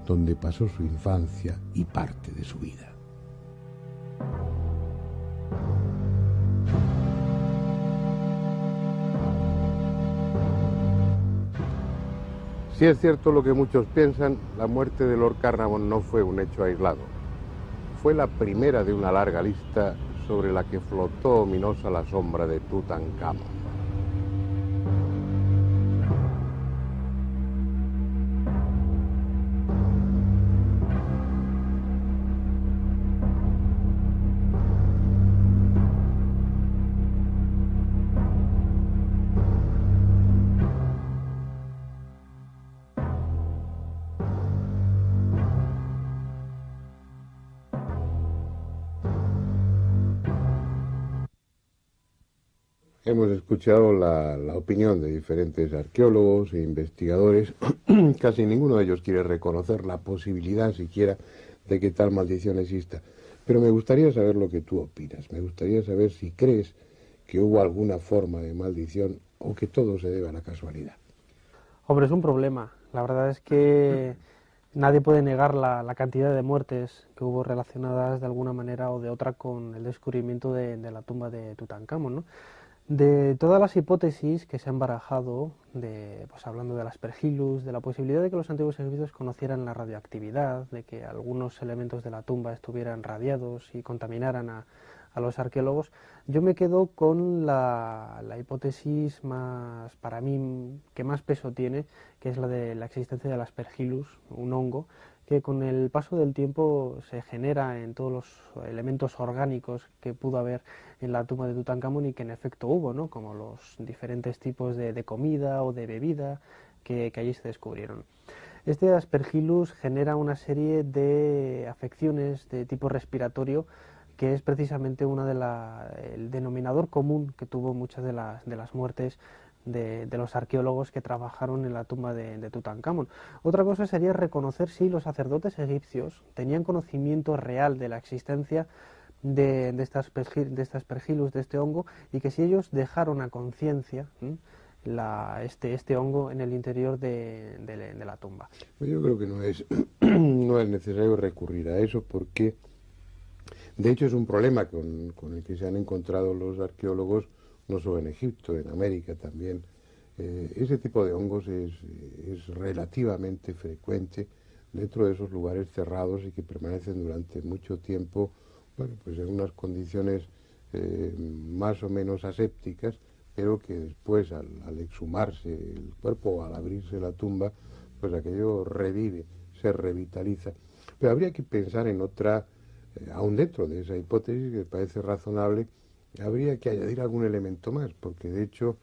donde pasó su infancia y parte de su vida. Si es cierto lo que muchos piensan, la muerte de Lord Carnarvon no fue un hecho aislado. Fue la primera de una larga lista sobre la que flotó ominosa la sombra de Tutankamón. Hemos escuchado la opinión de diferentes arqueólogos e investigadores. Casi ninguno de ellos quiere reconocer la posibilidad siquiera de que tal maldición exista. Pero me gustaría saber lo que tú opinas. Me gustaría saber si crees que hubo alguna forma de maldición o que todo se debe a la casualidad. Hombre, es un problema. La verdad es que nadie puede negar la cantidad de muertes que hubo relacionadas de alguna manera o de otra con el descubrimiento de la tumba de Tutankamón, ¿no? De todas las hipótesis que se han barajado, pues hablando del Aspergillus, de la posibilidad de que los antiguos egipcios conocieran la radioactividad, de que algunos elementos de la tumba estuvieran radiados y contaminaran a los arqueólogos, yo me quedo con la hipótesis más, para mí, que más peso tiene, que es la de la existencia del Aspergillus, un hongo, que con el paso del tiempo se genera en todos los elementos orgánicos que pudo haber en la tumba de Tutankamón y que en efecto hubo, ¿no? Como los diferentes tipos de comida o de bebida que allí se descubrieron. Este Aspergillus genera una serie de afecciones de tipo respiratorio que es precisamente el denominador común que tuvo muchas de las muertes de los arqueólogos que trabajaron en la tumba de Tutankamón. Otra cosa sería reconocer si los sacerdotes egipcios tenían conocimiento real de la existencia de estas aspergillus, de este hongo, y que si ellos dejaron a conciencia este hongo en el interior de la tumba. Yo creo que no es necesario recurrir a eso, porque de hecho es un problema con el que se han encontrado los arqueólogos, no solo en Egipto, en América también. Ese tipo de hongos es relativamente frecuente dentro de esos lugares cerrados y que permanecen durante mucho tiempo, bueno, pues en unas condiciones más o menos asépticas, pero que después al exhumarse el cuerpo o al abrirse la tumba, pues aquello revive, se revitaliza. Pero habría que pensar en otra, aún dentro de esa hipótesis que parece razonable, habría que añadir algún elemento más, porque de hecho,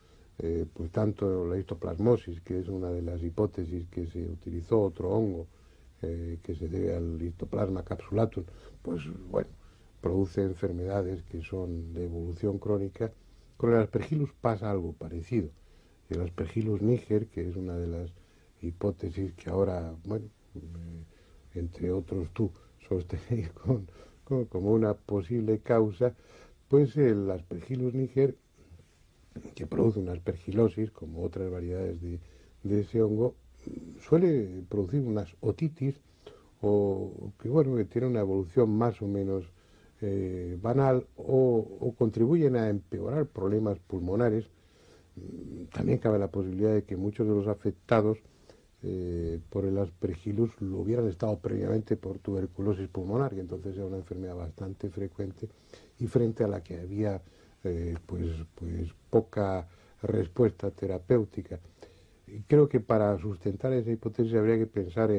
pues tanto la histoplasmosis, que es una de las hipótesis que se utilizó, otro hongo, que se debe al Histoplasma capsulatum, pues bueno, produce enfermedades que son de evolución crónica. Con el Aspergillus pasa algo parecido. El Aspergillus niger, que es una de las hipótesis que ahora, bueno, entre otros tú sostenéis como una posible causa, pues el Aspergillus niger, que produce una aspergilosis, como otras variedades de ese hongo, suele producir unas otitis, o que bueno, que tiene una evolución más o menos banal, o contribuyen a empeorar problemas pulmonares. También cabe la posibilidad de que muchos de los afectados por el Aspergillus lo hubieran estado previamente por tuberculosis pulmonar, y entonces era una enfermedad bastante frecuente y frente a la que había pues poca respuesta terapéutica. Y creo que para sustentar esa hipótesis habría que pensar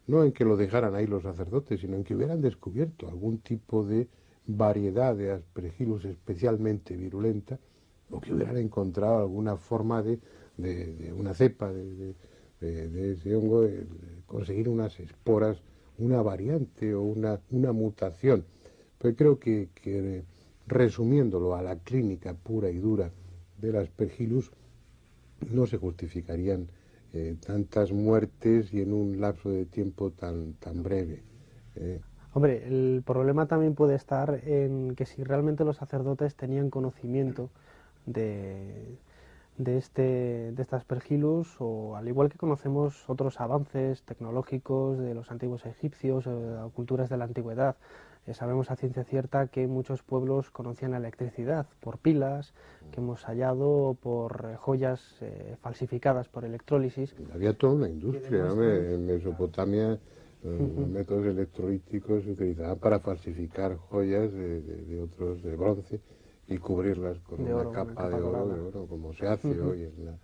no en que lo dejaran ahí los sacerdotes, sino en que hubieran descubierto algún tipo de variedad de Aspergillus especialmente virulenta, o que hubieran encontrado alguna forma de una cepa de ese hongo, conseguir unas esporas, una variante o una mutación. Pues creo que resumiéndolo a la clínica pura y dura del Aspergillus, no se justificarían tantas muertes y en un lapso de tiempo tan breve. Hombre, el problema también puede estar en que si realmente los sacerdotes tenían conocimiento de este Aspergillus, o al igual que conocemos otros avances tecnológicos de los antiguos egipcios o culturas de la antigüedad. Sabemos a ciencia cierta que muchos pueblos conocían la electricidad por pilas que hemos hallado, por joyas falsificadas por electrólisis. Había toda una industria, ¿no? En Mesopotamia los métodos electrolíticos se utilizaban para falsificar joyas de bronce, y cubrirlas con una capa de oro, como se hace hoy en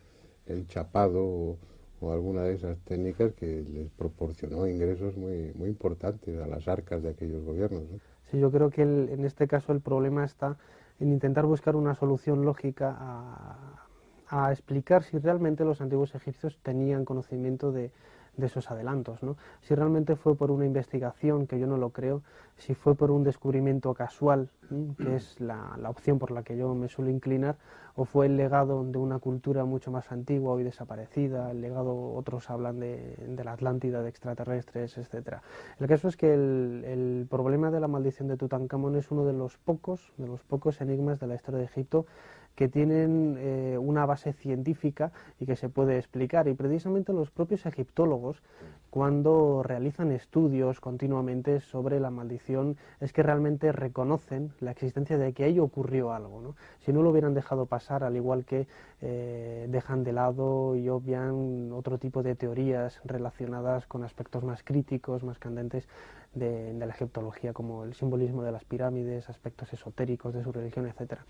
el chapado o alguna de esas técnicas que les proporcionó ingresos muy importantes a las arcas de aquellos gobiernos, ¿no? Sí, yo creo que en este caso el problema está en intentar buscar una solución lógica a explicar si realmente los antiguos egipcios tenían conocimiento de esos adelantos, ¿no? Si realmente fue por una investigación, que yo no lo creo, si fue por un descubrimiento casual, que es la opción por la que yo me suelo inclinar, o fue el legado de una cultura mucho más antigua, hoy desaparecida, el legado, otros hablan de la Atlántida, de extraterrestres, etcétera. El caso es que el problema de la maldición de Tutankamón es uno de los pocos enigmas de la historia de Egipto que tienen una base científica y que se puede explicar. Y precisamente los propios egiptólogos, cuando realizan estudios continuamente sobre la maldición, es que realmente reconocen la existencia de que ahí ocurrió algo, ¿no? Si no lo hubieran dejado pasar, al igual que dejan de lado y obvian otro tipo de teorías relacionadas con aspectos más críticos, más candentes de la egiptología, como el simbolismo de las pirámides, aspectos esotéricos de su religión, etcétera.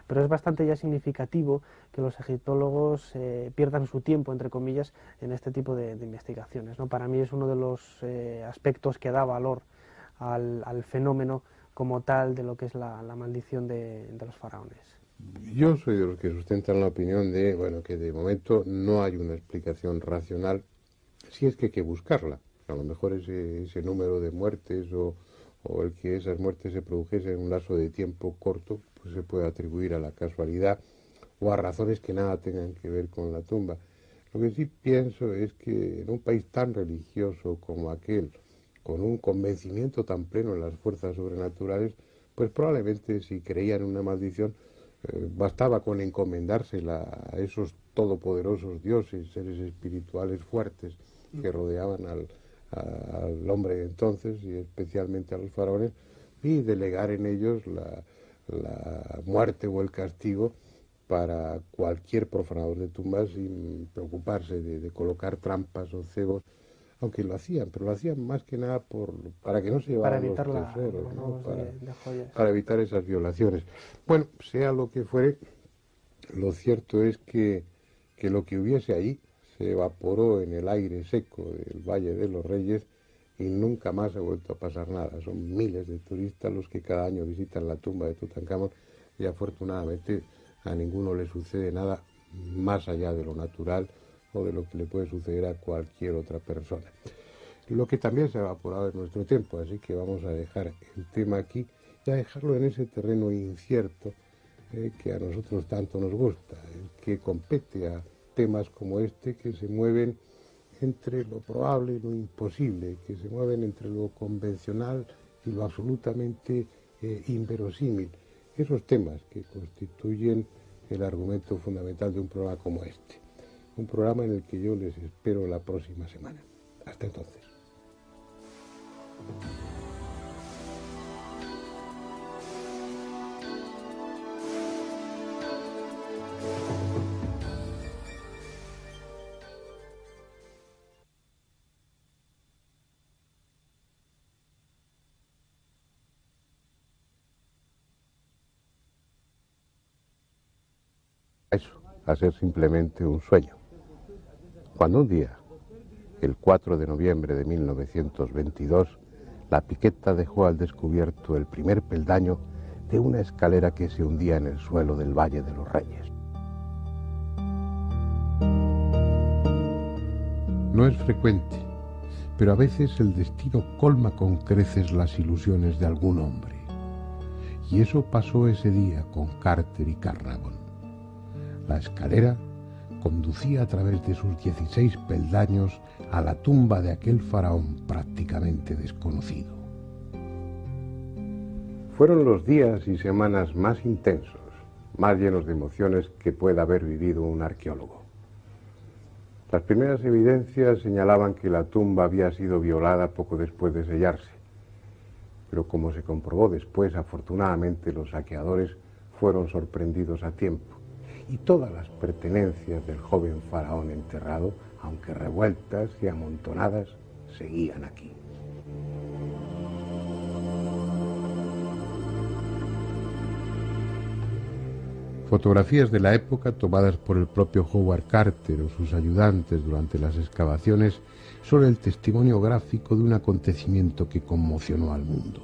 Pero es bastante ya significativo que los egiptólogos pierdan su tiempo, entre comillas, en este tipo de investigaciones, ¿no? Para mí es uno de los aspectos que da valor al fenómeno como tal de lo que es la maldición de los faraones. Yo soy de los que sustentan la opinión de, bueno, que de momento no hay una explicación racional, si es que hay que buscarla. A lo mejor ese número de muertes o el que esas muertes se produjesen en un lapso de tiempo corto, pues se puede atribuir a la casualidad o a razones que nada tengan que ver con la tumba. Lo que sí pienso es que en un país tan religioso como aquel, con un convencimiento tan pleno en las fuerzas sobrenaturales, pues probablemente si creían en una maldición, bastaba con encomendársela a esos todopoderosos dioses, seres espirituales fuertes que rodeaban al hombre de entonces y especialmente a los faraones, y delegar en ellos la muerte o el castigo para cualquier profanador de tumbas sin preocuparse de colocar trampas o cebos, aunque lo hacían, pero lo hacían más que nada para que no se llevaran los tesoros, ¿no? Para evitar esas violaciones. Bueno, sea lo que fuere, lo cierto es que lo que hubiese ahí se evaporó en el aire seco del Valle de los Reyes y nunca más ha vuelto a pasar nada. Son miles de turistas los que cada año visitan la tumba de Tutankamón y afortunadamente a ninguno le sucede nada más allá de lo natural o de lo que le puede suceder a cualquier otra persona. Lo que también se ha evaporado en nuestro tiempo, así que vamos a dejar el tema aquí y a dejarlo en ese terreno incierto que a nosotros tanto nos gusta, el que compete a temas como este que se mueven entre lo probable y lo imposible, que se mueven entre lo convencional y lo absolutamente inverosímil. Esos temas que constituyen el argumento fundamental de un programa como este. Un programa en el que yo les espero la próxima semana. Hasta entonces. Eso, a ser simplemente un sueño. Cuando un día, el 4 de noviembre de 1922, la piqueta dejó al descubierto el primer peldaño de una escalera que se hundía en el suelo del Valle de los Reyes. No es frecuente, pero a veces el destino colma con creces las ilusiones de algún hombre. Y eso pasó ese día con Carter y Carnarvon. La escalera conducía a través de sus 16 peldaños a la tumba de aquel faraón prácticamente desconocido. Fueron los días y semanas más intensos, más llenos de emociones que pueda haber vivido un arqueólogo. Las primeras evidencias señalaban que la tumba había sido violada poco después de sellarse, pero como se comprobó después, afortunadamente los saqueadores fueron sorprendidos a tiempo. Y todas las pertenencias del joven faraón enterrado, aunque revueltas y amontonadas, seguían aquí. Fotografías de la época tomadas por el propio Howard Carter o sus ayudantes durante las excavaciones son el testimonio gráfico de un acontecimiento que conmocionó al mundo.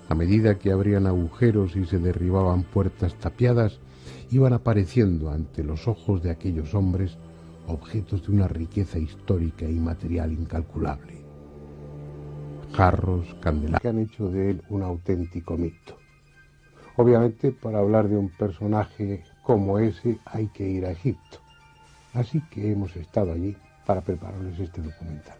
A medida que abrían agujeros y se derribaban puertas tapiadas, iban apareciendo ante los ojos de aquellos hombres objetos de una riqueza histórica y material incalculable. Jarros, candelabros, que han hecho de él un auténtico mito. Obviamente, para hablar de un personaje como ese hay que ir a Egipto. Así que hemos estado allí para prepararles este documental.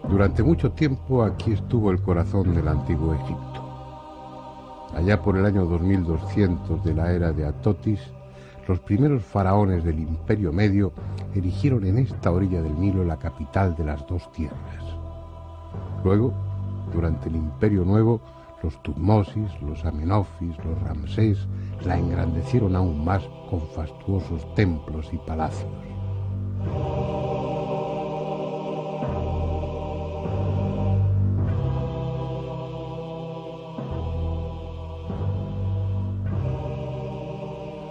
Durante mucho tiempo aquí estuvo el corazón del antiguo Egipto. Allá por el año 2200 de la era de Atotis, los primeros faraones del Imperio Medio erigieron en esta orilla del Nilo la capital de las dos tierras. Luego, durante el Imperio Nuevo, los Tutmosis, los Amenofis, los Ramsés la engrandecieron aún más con fastuosos templos y palacios.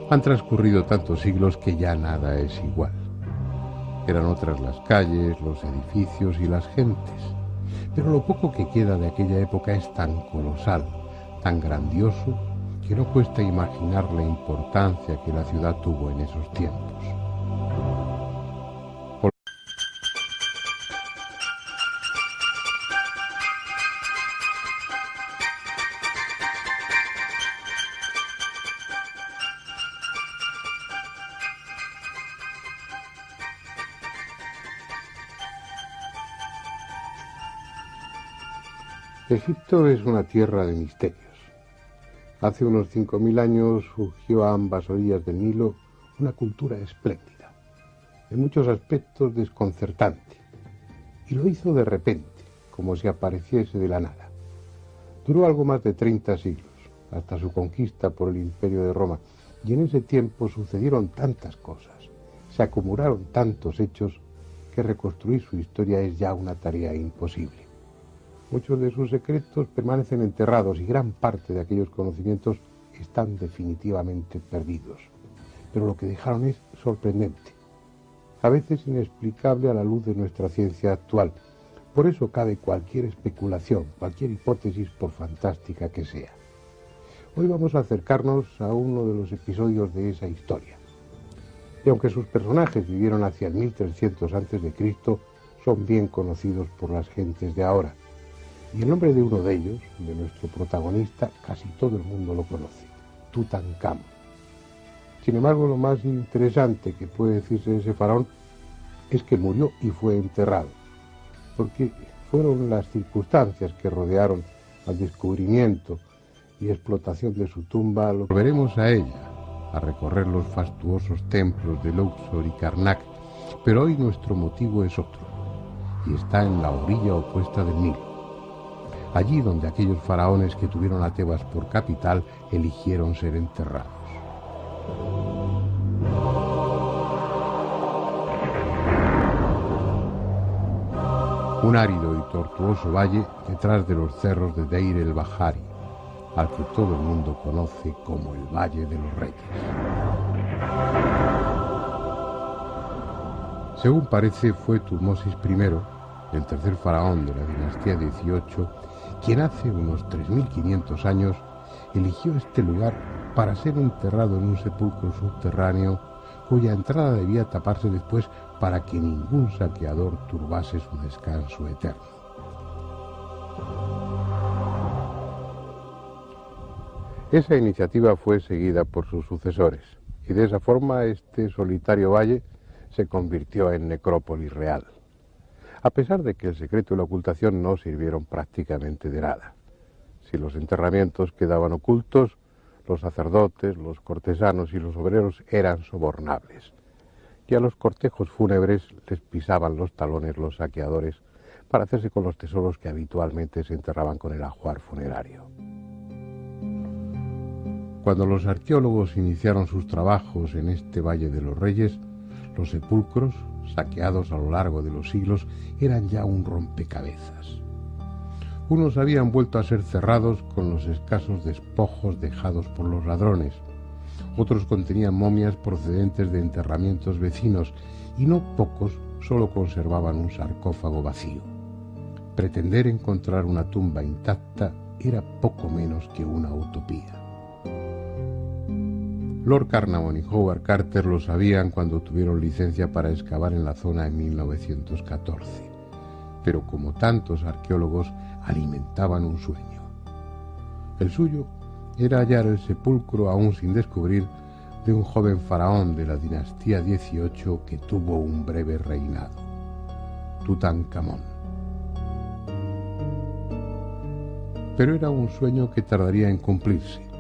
Han transcurrido tantos siglos que ya nada es igual. Eran otras las calles, los edificios y las gentes. Pero lo poco que queda de aquella época es tan colosal, tan grandioso que no cuesta imaginar la importancia que la ciudad tuvo en esos tiempos. Egipto es una tierra de misterios. Hace unos 5.000 años surgió a ambas orillas del Nilo una cultura espléndida, en muchos aspectos desconcertante, y lo hizo de repente, como si apareciese de la nada. Duró algo más de 30 siglos, hasta su conquista por el Imperio de Roma, y en ese tiempo sucedieron tantas cosas, se acumularon tantos hechos, que reconstruir su historia es ya una tarea imposible. Muchos de sus secretos permanecen enterrados y gran parte de aquellos conocimientos están definitivamente perdidos. Pero lo que dejaron es sorprendente, a veces inexplicable a la luz de nuestra ciencia actual. Por eso cabe cualquier especulación, cualquier hipótesis, por fantástica que sea. Hoy vamos a acercarnos a uno de los episodios de esa historia. Y aunque sus personajes vivieron hacia el 1300 a.C., son bien conocidos por las gentes de ahora. Y el nombre de uno de ellos, de nuestro protagonista, casi todo el mundo lo conoce: Tutankamón. Sin embargo, lo más interesante que puede decirse de ese faraón es que murió y fue enterrado, porque fueron las circunstancias que rodearon al descubrimiento y explotación de su tumba. Volveremos a ella, a recorrer los fastuosos templos de Luxor y Karnak, pero hoy nuestro motivo es otro, y está en la orilla opuesta del Nilo. Allí donde aquellos faraones que tuvieron a Tebas por capital eligieron ser enterrados. Un árido y tortuoso valle detrás de los cerros de Deir el-Bahari, al que todo el mundo conoce como el Valle de los Reyes. Según parece, fue Tutmosis I, el tercer faraón de la dinastía 18, quien hace unos 3.500 años eligió este lugar para ser enterrado en un sepulcro subterráneo cuya entrada debía taparse después para que ningún saqueador turbase su descanso eterno. Esa iniciativa fue seguida por sus sucesores, y de esa forma este solitario valle se convirtió en necrópolis real, a pesar de que el secreto y la ocultación no sirvieron prácticamente de nada. Si los enterramientos quedaban ocultos, los sacerdotes, los cortesanos y los obreros eran sobornables, y a los cortejos fúnebres les pisaban los talones los saqueadores para hacerse con los tesoros que habitualmente se enterraban con el ajuar funerario. Cuando los arqueólogos iniciaron sus trabajos en este Valle de los Reyes, los sepulcros, saqueados a lo largo de los siglos, eran ya un rompecabezas. Unos habían vuelto a ser cerrados con los escasos despojos dejados por los ladrones. Otros contenían momias procedentes de enterramientos vecinos, y no pocos solo conservaban un sarcófago vacío. Pretender encontrar una tumba intacta era poco menos que una utopía. Lord Carnarvon y Howard Carter lo sabían cuando tuvieron licencia para excavar en la zona en 1914, pero como tantos arqueólogos alimentaban un sueño. El suyo era hallar el sepulcro aún sin descubrir de un joven faraón de la dinastía 18 que tuvo un breve reinado, Tutankamón. Pero era un sueño que tardaría en cumplirse.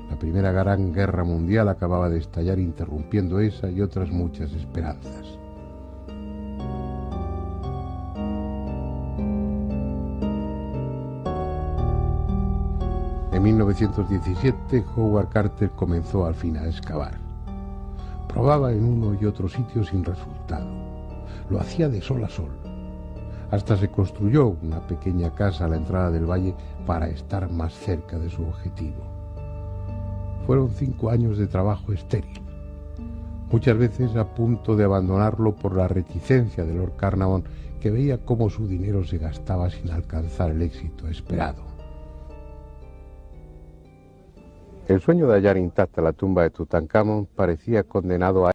La Primera Gran Guerra Mundial acababa de estallar, interrumpiendo esa y otras muchas esperanzas. En 1917, Howard Carter comenzó al fin a excavar. Probaba en uno y otro sitio sin resultado. Lo hacía de sol a sol. Hasta se construyó una pequeña casa a la entrada del valle para estar más cerca de su objetivo. Fueron 5 años de trabajo estéril, muchas veces a punto de abandonarlo por la reticencia de Lord Carnarvon, que veía cómo su dinero se gastaba sin alcanzar el éxito esperado. El sueño de hallar intacta la tumba de Tutankamón parecía condenado a